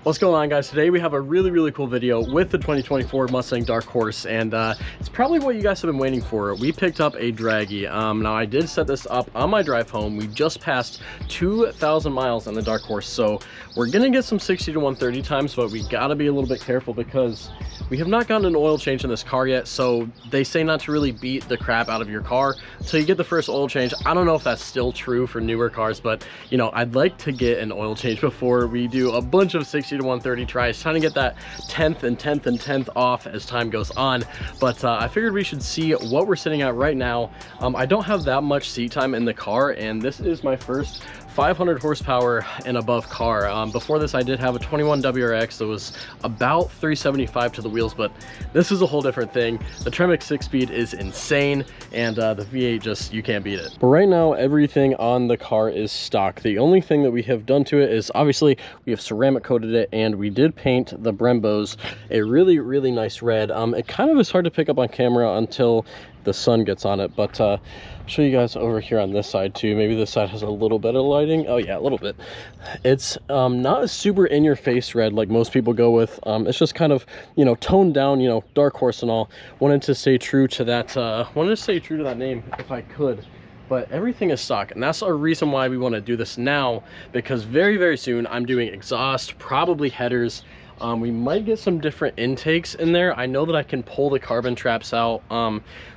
What's going on, guys? Today we have a really cool video with the 2024 Mustang Dark Horse, and it's probably what you guys have been waiting for. We picked up a Dragy. Now I did set this up on my drive home. We just passed 2,000 miles on the Dark Horse, so we're gonna get some 60 to 130 times, but we gotta be a little bit careful because we have not gotten an oil change in this car yet. So they say not to really beat the crap out of your car until you get the first oil change. I don't know if that's still true for newer cars, but you know, I'd like to get an oil change before we do a bunch of 60 to 130 tries, trying to get that 10th and 10th and 10th off as time goes on. But I figured we should see what we're sitting at right now. I don't have that much seat time in the car, and this is my first 500 horsepower and above car. Before this I did have a 21 WRX that was about 375 to the wheels, but this is a whole different thing. The Tremec 6-speed is insane, and the V8 just, you can't beat it. But right now everything on the car is stock. The only thing that we have done to it is obviously we have ceramic coated it, and we did paint the Brembos a really nice red. It kind of is hard to pick up on camera until the sun gets on it, but I'll show you guys over here on this side too. Maybe this side has a little bit of lighting. Oh yeah, a little bit. It's not a super in your face red like most people go with. It's just kind of, you know, toned down, you know, Dark Horse and all. Wanted to stay true to that name if I could. But everything is stock, and that's a reason why we want to do this now, because very soon I'm doing exhaust, probably headers. We might get some different intakes in there. I know that I can pull the carbon traps out.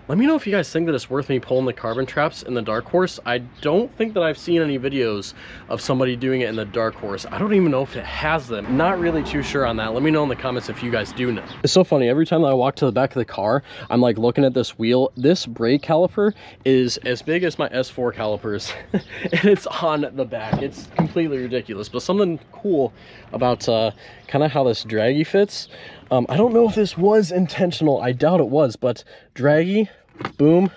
Let me know if you guys think that it's worth me pulling the carbon traps in the Dark Horse. I don't think that I've seen any videos of somebody doing it in the Dark Horse. I don't even know if it has them. Not really too sure on that. Let me know in the comments if you guys do know. It's so funny, every time that I walk to the back of the car, I'm like looking at this wheel. This brake caliper is as big as my S4 calipers and it's on the back. It's completely ridiculous. But something cool about kind of how this Dragy fits. I don't know if this was intentional. I doubt it was, but Dragy, boom,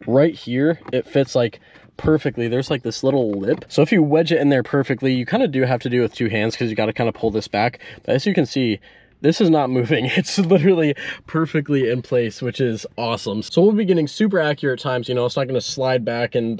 right here, it fits like perfectly. There's like this little lip, so if you wedge it in there perfectly, you kind of do have to do it with two hands because you got to kind of pull this back. But as you can see, this is not moving. It's literally perfectly in place, which is awesome. So we'll be getting super accurate times. You know, it's not going to slide back and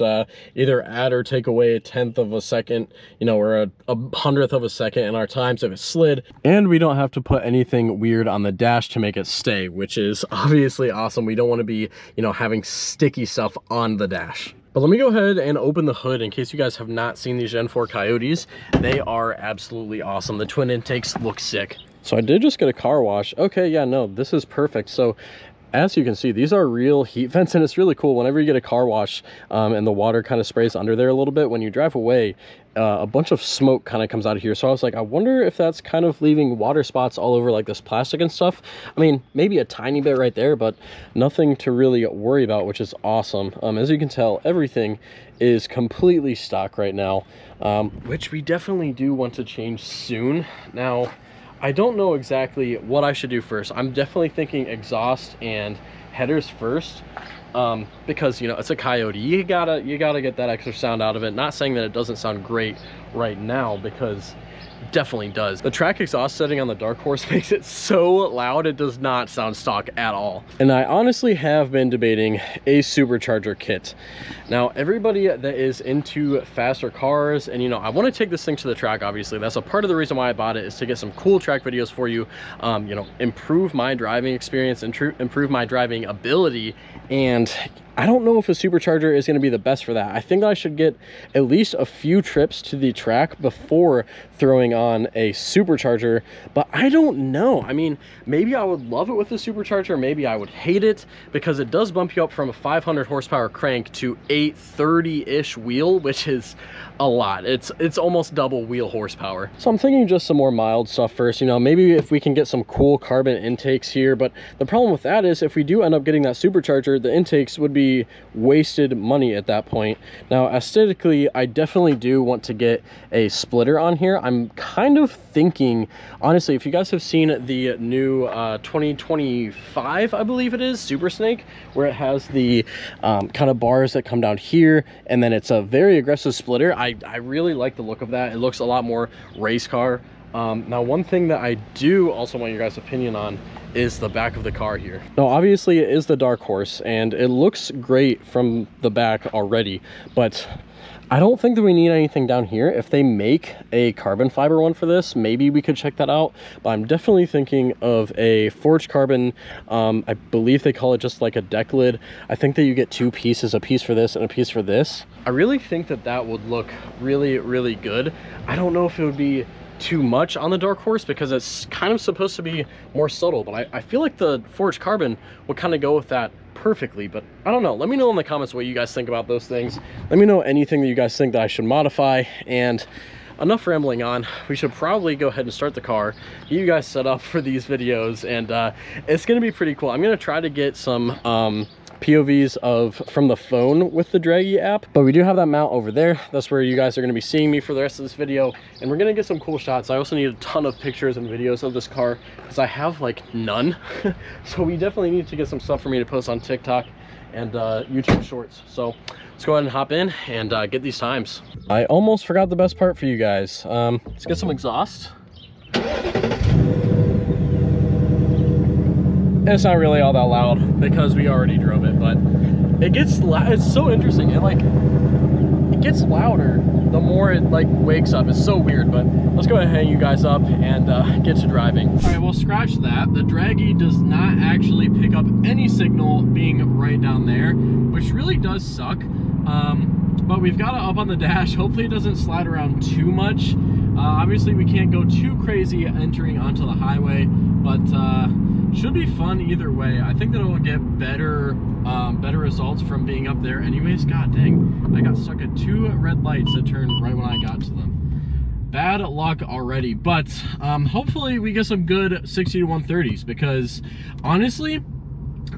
either add or take away a 10th of a second, you know, or a 100th of a second in our times if it slid. And we don't have to put anything weird on the dash to make it stay, which is obviously awesome. We don't want to be, you know, having sticky stuff on the dash. But let me go ahead and open the hood in case you guys have not seen these Gen 4 Coyotes. They are absolutely awesome. The twin intakes look sick. So I did just get a car wash. Okay, yeah, no, this is perfect. So as you can see, these are real heat vents, and it's really cool. Whenever you get a car wash and the water kind of sprays under there a little bit, when you drive away, a bunch of smoke kind of comes out of here. So I was like, I wonder if that's kind of leaving water spots all over like this plastic and stuff. I mean, maybe a tiny bit right there, but nothing to really worry about, which is awesome. As you can tell, everything is completely stock right now, which we definitely do want to change soon. Now, I don't know exactly what I should do first. I'm definitely thinking exhaust and headers first, because, you know, it's a Coyote. You gotta get that extra sound out of it. Not saying that it doesn't sound great right now, because it definitely does. The track exhaust setting on the Dark Horse makes it so loud, it does not sound stock at all. And I honestly have been debating a supercharger kit. Now, everybody that is into faster cars, and you know, I want to take this thing to the track, obviously. That's a part of the reason why I bought it, is to get some cool track videos for you, you know, improve my driving experience and improve my driving ability. And I don't know if a supercharger is going to be the best for that. I think I should get at least a few trips to the track before throwing on a supercharger, but I don't know. I mean, maybe I would love it with a supercharger, maybe I would hate it, because it does bump you up from a 500 horsepower crank to 830-ish wheel, which is a lot. It's almost double wheel horsepower. So I'm thinking just some more mild stuff first. You know, maybe if we can get some cool carbon intakes here, but the problem with that is if we do end up getting that supercharger, the intakes would be wasted money at that point. Now, aesthetically, I definitely do want to get a splitter on here. I'm kind of thinking, honestly, if you guys have seen the new 2025, I believe it is, Super Snake, where it has the kind of bars that come down here, and then it's a very aggressive splitter. I really like the look of that. It looks a lot more race car. Now, one thing that I do also want your guys' opinion on is the back of the car here. Now, obviously it is the Dark Horse and it looks great from the back already, but I don't think that we need anything down here. If they make a carbon fiber one for this, maybe we could check that out. But I'm definitely thinking of a forged carbon. I believe they call it just like a deck lid. I think that you get two pieces, a piece for this and a piece for this. I really think that that would look really, really good. I don't know if it would be too much on the Dark Horse because it's kind of supposed to be more subtle, but I feel like the forged carbon would kind of go with that perfectly. But I don't know, let me know in the comments what you guys think about those things. Let me know anything that you guys think that I should modify. And enough rambling on, we should probably go ahead and start the car, get you guys set up for these videos, and it's gonna be pretty cool. I'm gonna try to get some POVs from the phone with the Dragy app, but we do have that mount over there. That's where you guys are going to be seeing me for the rest of this video, and we're going to get some cool shots. I also need a ton of pictures and videos of this car because I have like none. So we definitely need to get some stuff for me to post on TikTok and YouTube Shorts. So let's go ahead and hop in and get these times. I almost forgot the best part for you guys. Let's get some exhaust. It's not really all that loud because we already drove it, but it's so interesting. It gets louder the more it like wakes up. It's so weird, but let's go ahead and hang you guys up and get to driving. All right, well, scratch that. The Dragy does not actually pick up any signal being right down there, which really does suck. But we've got it up on the dash. Hopefully it doesn't slide around too much. Obviously we can't go too crazy entering onto the highway, but should be fun either way. I think that it will get better results from being up there anyways. God dang, I got stuck at two red lights that turned right when I got to them. Bad luck already, but hopefully we get some good 60 to 130s because honestly,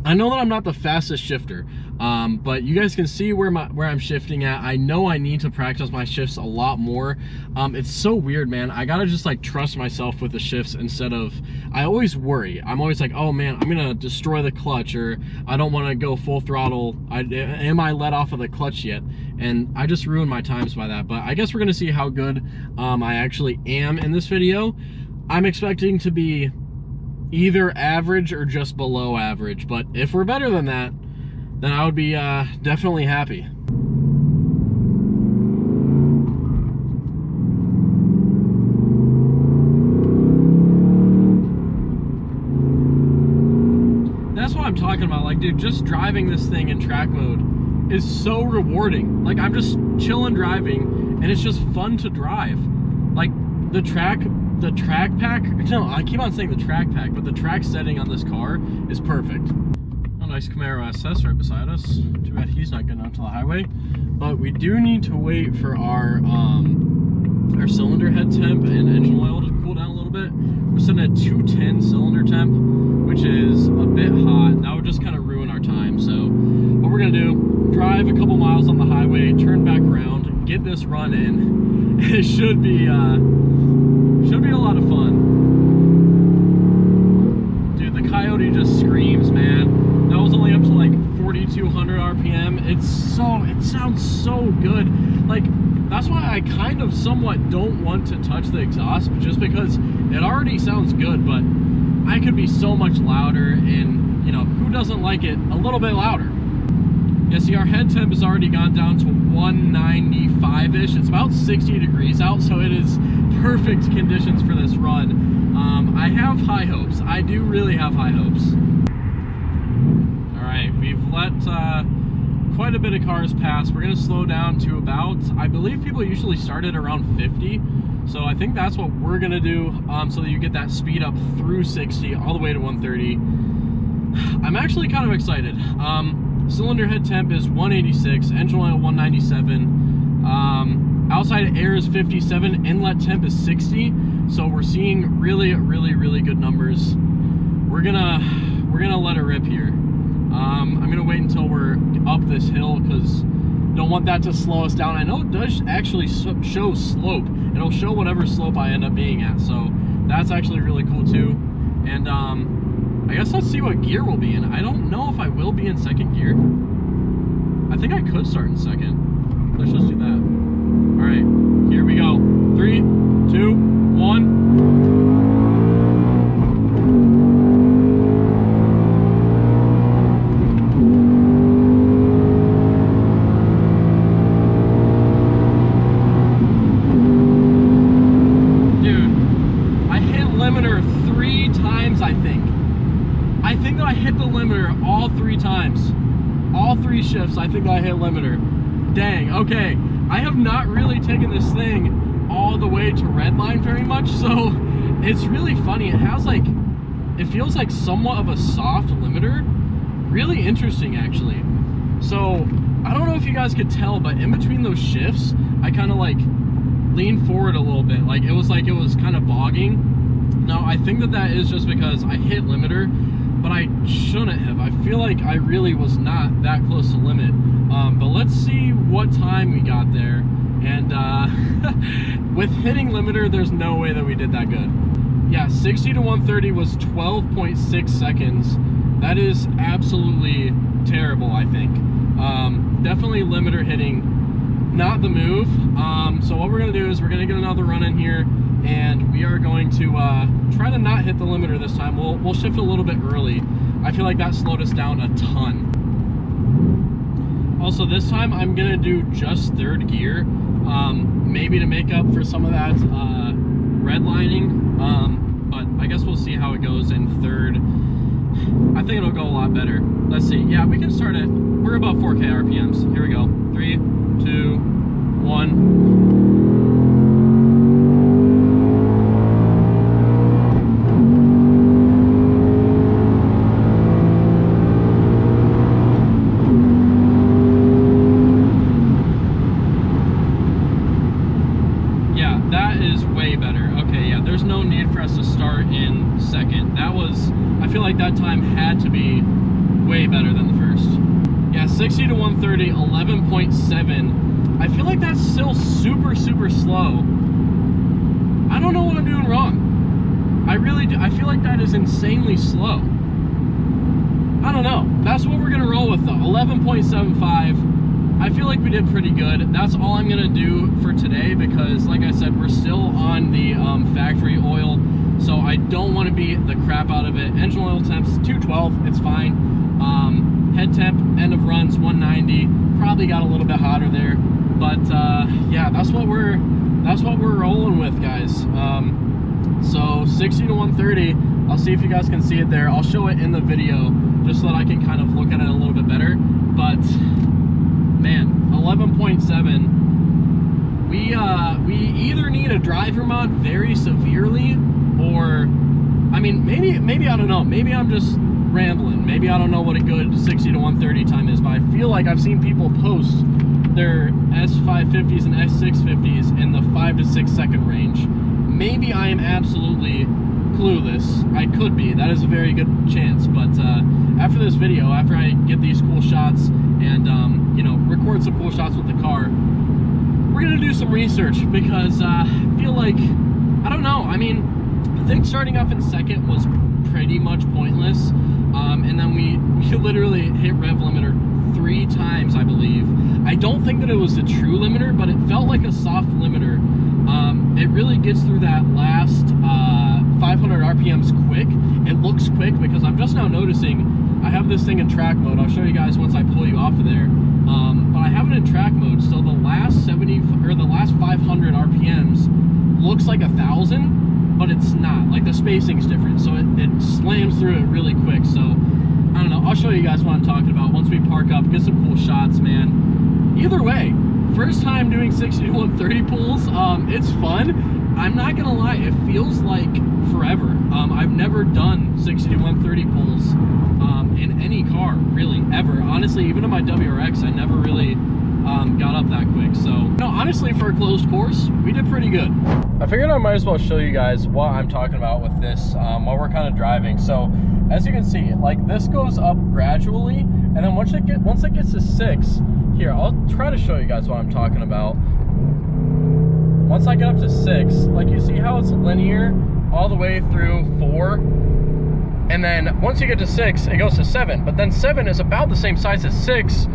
I know that I'm not the fastest shifter, but you guys can see where I'm shifting at. I know I need to practice my shifts a lot more. It's so weird, man. I gotta just like trust myself with the shifts instead of, I always worry. I'm always like, oh man, I'm gonna destroy the clutch, or I don't wanna go full throttle. Am I let off of the clutch yet? And I just ruin my times by that. But I guess we're gonna see how good I actually am in this video. I'm expecting to be either average or just below average, but if we're better than that, then I would be definitely happy. That's what I'm talking about. Like, dude, just driving this thing in track mode is so rewarding. Like, I'm just chilling driving and it's just fun to drive. Like the track pack, no, I keep on saying the track pack, but the track setting on this car is perfect. A nice Camaro SS right beside us. Too bad he's not getting onto the highway. But we do need to wait for our cylinder head temp and engine oil to cool down a little bit. We're sitting at 210 cylinder temp, which is a bit hot. That would just kind of ruin our time. So what we're gonna do, drive a couple miles on the highway, turn back around, get this run in. It should be a lot of fun. Dude, the Coyote just screams, man. That was only up to like 4,200 RPM. It sounds so good. Like, that's why I kind of somewhat don't want to touch the exhaust, just because it already sounds good, but I could be so much louder, and you know, who doesn't like it a little bit louder? Yeah, see, our head temp has already gone down to 195-ish. It's about 60 degrees out, so it is perfect conditions for this run. I have high hopes. I do really have high hopes. All right, we've let quite a bit of cars pass. We're gonna slow down to about, I believe people usually start at around 50. So I think that's what we're gonna do, so that you get that speed up through 60 all the way to 130. I'm actually kind of excited. Cylinder head temp is 186, engine oil 197, outside air is 57, inlet temp is 60. So we're seeing really good numbers. We're gonna let it rip here. I'm gonna wait until we're up this hill because don't want that to slow us down. I know it does actually show slope. It'll show whatever slope I end up being at, so that's actually really cool too. And I guess let's see what gear we'll be in. I don't know if I will be in second gear. I think I could start in second. Let's just do that. All right, here we go. 3, 2, 1. I think that I hit the limiter all 3 times. All 3 shifts, I think I hit limiter. Dang, okay. I have not really taken this thing all the way to redline very much, so it's really funny. It has like, it feels like somewhat of a soft limiter. Really interesting, actually. So, I don't know if you guys could tell, but in between those shifts, I kind of like leaned forward a little bit. Like it was kind of bogging. Now, I think that that is just because I hit limiter, but I shouldn't have. I feel like I really was not that close to limit. But let's see what time we got there. And with hitting limiter, there's no way that we did that good. Yeah, 60 to 130 was 12.6 seconds. That is absolutely terrible, I think. Definitely limiter hitting, not the move. So what we're gonna do is we're gonna get another run in here, and we are going to try to not hit the limiter this time. We'll shift a little bit early. I feel like that slowed us down a ton. Also, this time I'm gonna do just 3rd gear, maybe to make up for some of that redlining. But I guess we'll see how it goes in 3rd. I think it'll go a lot better. Let's see. Yeah, we can start it. We're about 4K RPMs. Here we go. 3, 2, 1. That time had to be way better than the first. Yeah, 60 to 130, 11.7. I feel like that's still super slow. I don't know what I'm doing wrong. I really do. I feel like that is insanely slow. I don't know. That's what we're gonna roll with though. 11.75. I feel like we did pretty good. That's all I'm gonna do for today because, like I said, we're still on the factory oil. So I don't want to beat the crap out of it. Engine oil temps 212, it's fine. Head temp, end of runs 190. Probably got a little bit hotter there, but yeah, that's what we're rolling with, guys. So 60 to 130. I'll see if you guys can see it there. I'll show it in the video just so that I can kind of look at it a little bit better. But man, 11.7. We either need a driver mod very severely, or, I mean, maybe I don't know, maybe I'm just rambling, maybe I don't know what a good 60 to 130 time is, but I feel like I've seen people post their S550s and S650s in the 5 to 6 second range. Maybe I am absolutely clueless. I could be. That is a very good chance. But after this video, after I get these cool shots and you know, record some cool shots with the car, we're gonna do some research because I feel like, I don't know, I mean, I think starting off in 2nd was pretty much pointless, and then we literally hit rev limiter 3 times, I believe. I don't think that it was a true limiter, but it felt like a soft limiter. It really gets through that last 500 RPMs quick. It looks quick because I'm just now noticing I have this thing in track mode. I'll show you guys once I pull you off of there. But I have it in track mode, so the last 500 RPMs looks like 1,000. But it's not. Like, the spacing's different, so it slams through it really quick. So I don't know, I'll show you guys what I'm talking about once we park up, get some cool shots, man. Either way, first time doing 60 to 130 pulls. It's fun. I'm not gonna lie, it feels like forever. I've never done 60 to 130 pulls in any car, really, ever. Honestly, even in my WRX, I never really got up that quick. So no, honestly, for a closed course, we did pretty good. I figured I might as well show you guys what I'm talking about with this while we're kind of driving. So as you can see, like, this goes up gradually, and then once it gets to 6, here, I'll try to show you guys what I'm talking about. Once I get up to 6, like, you see how it's linear all the way through 4, and then once you get to 6, it goes to 7, but then 7 is about the same size as 6,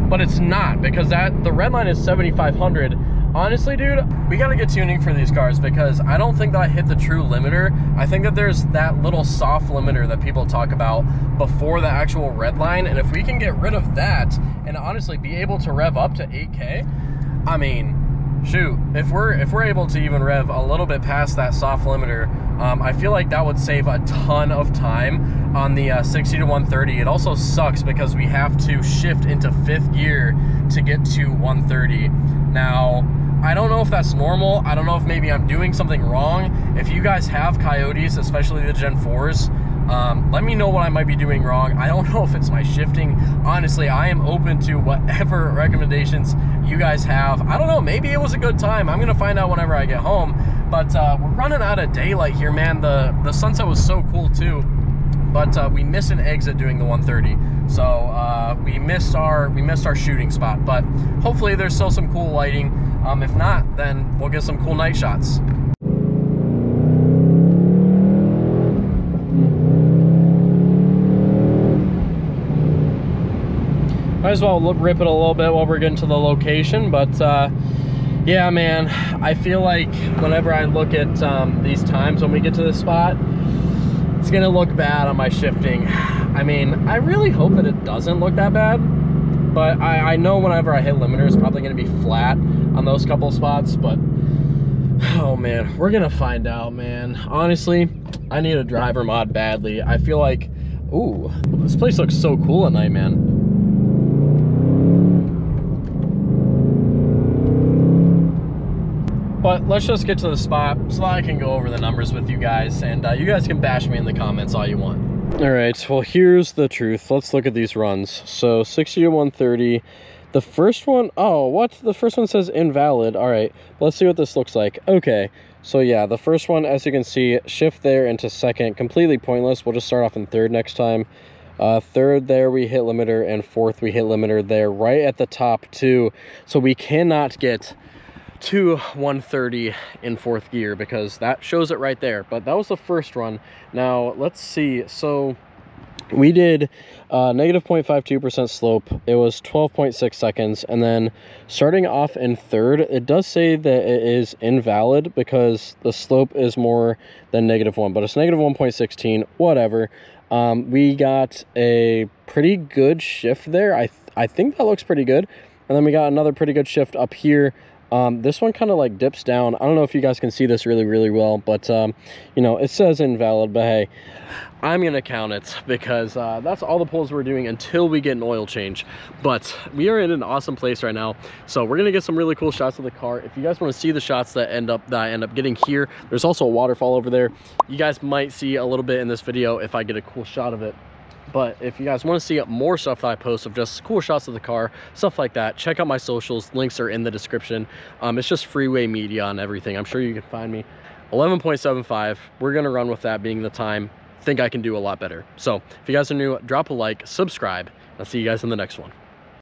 but it's not, because the red line is 7,500. Honestly, dude, we gotta get tuning for these cars because I don't think that I hit the true limiter. I think that there's that little soft limiter that people talk about before the actual red line, and if we can get rid of that and honestly be able to rev up to 8K, I mean, shoot, if we're able to even rev a little bit past that soft limiter, I feel like that would save a ton of time on the 60 to 130. It also sucks because we have to shift into 5th gear to get to 130. Now, I don't know if that's normal. I don't know if maybe I'm doing something wrong. If you guys have Coyotes, especially the Gen 4s, let me know what I might be doing wrong. I don't know if it's my shifting. Honestly, I am open to whatever recommendations you guys have. I don't know, maybe it was a good time. I'm gonna find out whenever I get home. But we're running out of daylight here, man. The sunset was so cool too. But we missed an exit doing the 130. So we missed our shooting spot. But hopefully there's still some cool lighting. If not, then we'll get some cool night shots. Might as well rip it a little bit while we're getting to the location, but yeah, man, I feel like whenever I look at these times when we get to this spot, it's gonna look bad on my shifting. I mean, I really hope that it doesn't look that bad, but I know whenever I hit limiter, it's probably gonna be flat on those couple spots, but oh man, we're gonna find out, man. Honestly, I need a driver mod badly. I feel like, ooh, this place looks so cool at night, man. But let's just get to the spot so that I can go over the numbers with you guys, and you guys can bash me in the comments all you want. All right, well, here's the truth. Let's look at these runs. So 60 to 130. The first one, oh, what? The first one says invalid. All right, let's see what this looks like. Okay, so yeah, the first one, as you can see, shift there into 2nd, completely pointless. We'll just start off in 3rd next time. 3rd there, we hit limiter, and 4th, we hit limiter there, right at the top too. So we cannot get to 130 in 4th gear because that shows it right there. But that was the first run. Now, let's see. So we did negative 0.52% slope. It was 12.6 seconds. And then starting off in 3rd, it does say that it is invalid because the slope is more than -1, but it's negative 1.16, whatever. We got a pretty good shift there. I think that looks pretty good. And then we got another pretty good shift up here. This one kind of like dips down. I don't know if you guys can see this really well, but you know, it says invalid, but hey, I'm gonna count it because that's all the pulls we're doing until we get an oil change. But we are in an awesome place right now, so we're gonna get some really cool shots of the car. If you guys want to see the shots that I end up getting here, there's also a waterfall over there. You guys might see a little bit in this video if I get a cool shot of it. But if you guys want to see more stuff that I post of just cool shots of the car, stuff like that, check out my socials. Links are in the description. It's just Freeway Media on everything. I'm sure you can find me. 11.75. We're going to run with that being the time. Think I can do a lot better. So if you guys are new, drop a like, subscribe. I'll see you guys in the next one.